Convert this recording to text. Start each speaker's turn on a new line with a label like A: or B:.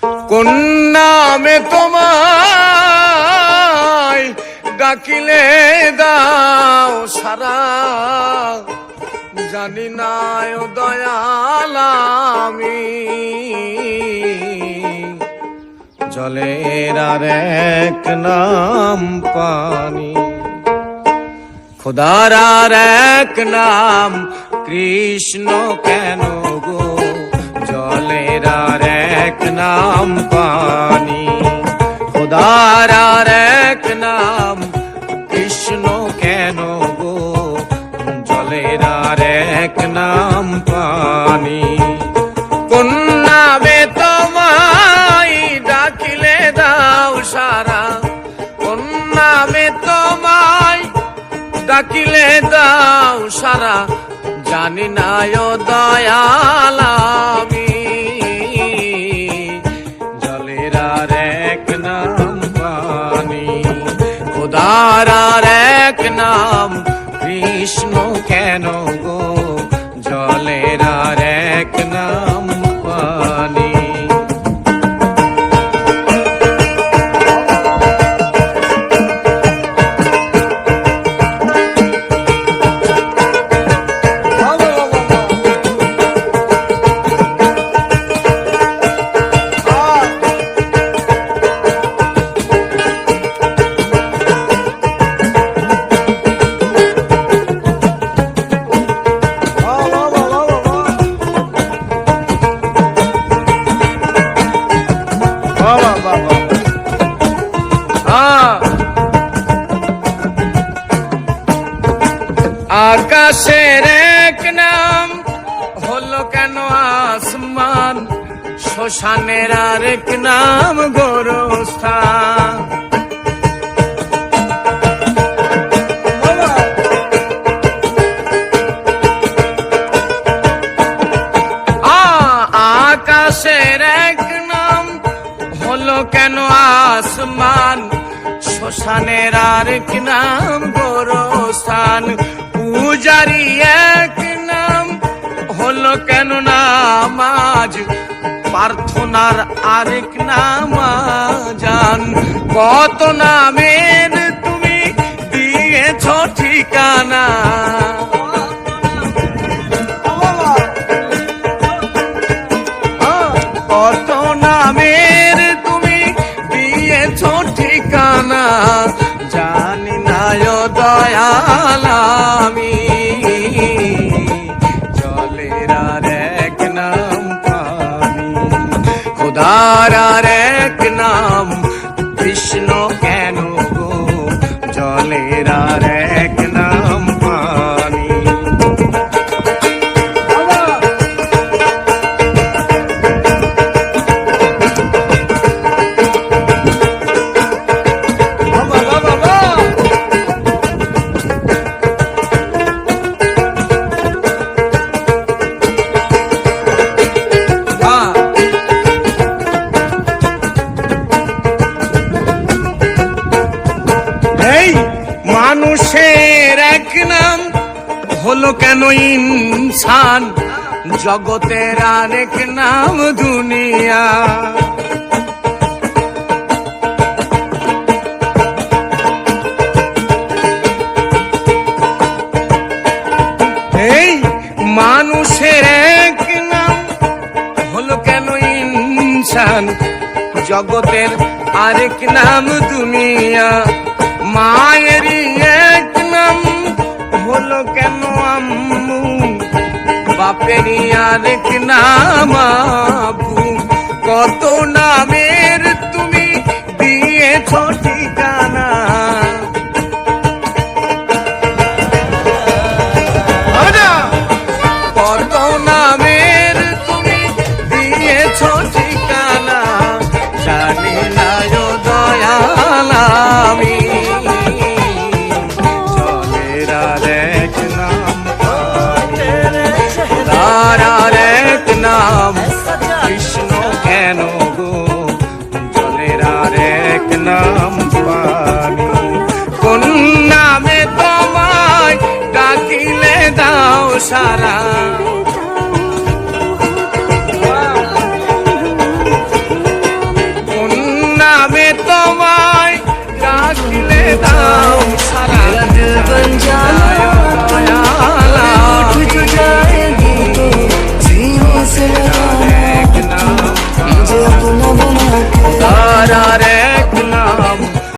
A: কোন নামে তোমায় ডাকিলে দাও সারা, জানি না ও দয়াল আমি। জলের আর এক নাম পানি, খোদার আর এক নাম কৃষ্ণ কেন গো? জলের আর এক নাম পানি, খোদার আর এক নাম কৃষ্ণ কেন গো? জলের আর এক নাম পানি। কোন নামে তোমায় ডাকিলে দাও সারা, কোন নামে তোমায় ডাকিলে দাও সারা, জানি না ও দয়াল আমি। জলের আর এক নাম পানি, খোদার আর এক নাম কৃষ্ণ কেন গো? জলের আর এক নাম পানি। আকাশের এক নাম হলো কেন আসমান, শ্মশানের আর এক নাম গোরস্থান। আকাশের এক নাম হলো কেন আসমান, শ্মশানের আর এক নাম গোরস্থান। পূজারি এক নাম হলো কেন নামাজ, প্রার্থনার আরেক নাম জান। কত নামের তুমি দিয়েছ ঠিকানা, কত নামের তুমি দিয়েছ ঠিকানা, জানি না ও দয়াল আমি। জলের আর এক নাম পানি, খোদার আর এক নাম কৃষ্ণ কেন গো? জলের আর এক নাম পানি। মানুষের এক নাম হলো কেন ইনসান, জগতের আরেক নাম দুনিয়া। এই মানুষের এক নাম হলো কেন ইনসান, জগতের আরেক নাম দুনিয়া। মায়েরই এক নাম হলো কেন আম্মু, বাপেরই আরেক নাম আবু। কত নামের তুমি দিয়েছ ঠিকানা, কত নামের তুমি দিয়েছ ঠিকানা, জানি না ও দয়াল আমি। জলের আর এক নাম পানি, খোদার আর এক নাম কৃষ্ণ কেন গো? জলের আর এক নাম পানি। কোন নামে তোমায় ডাকিলে দাও সারা,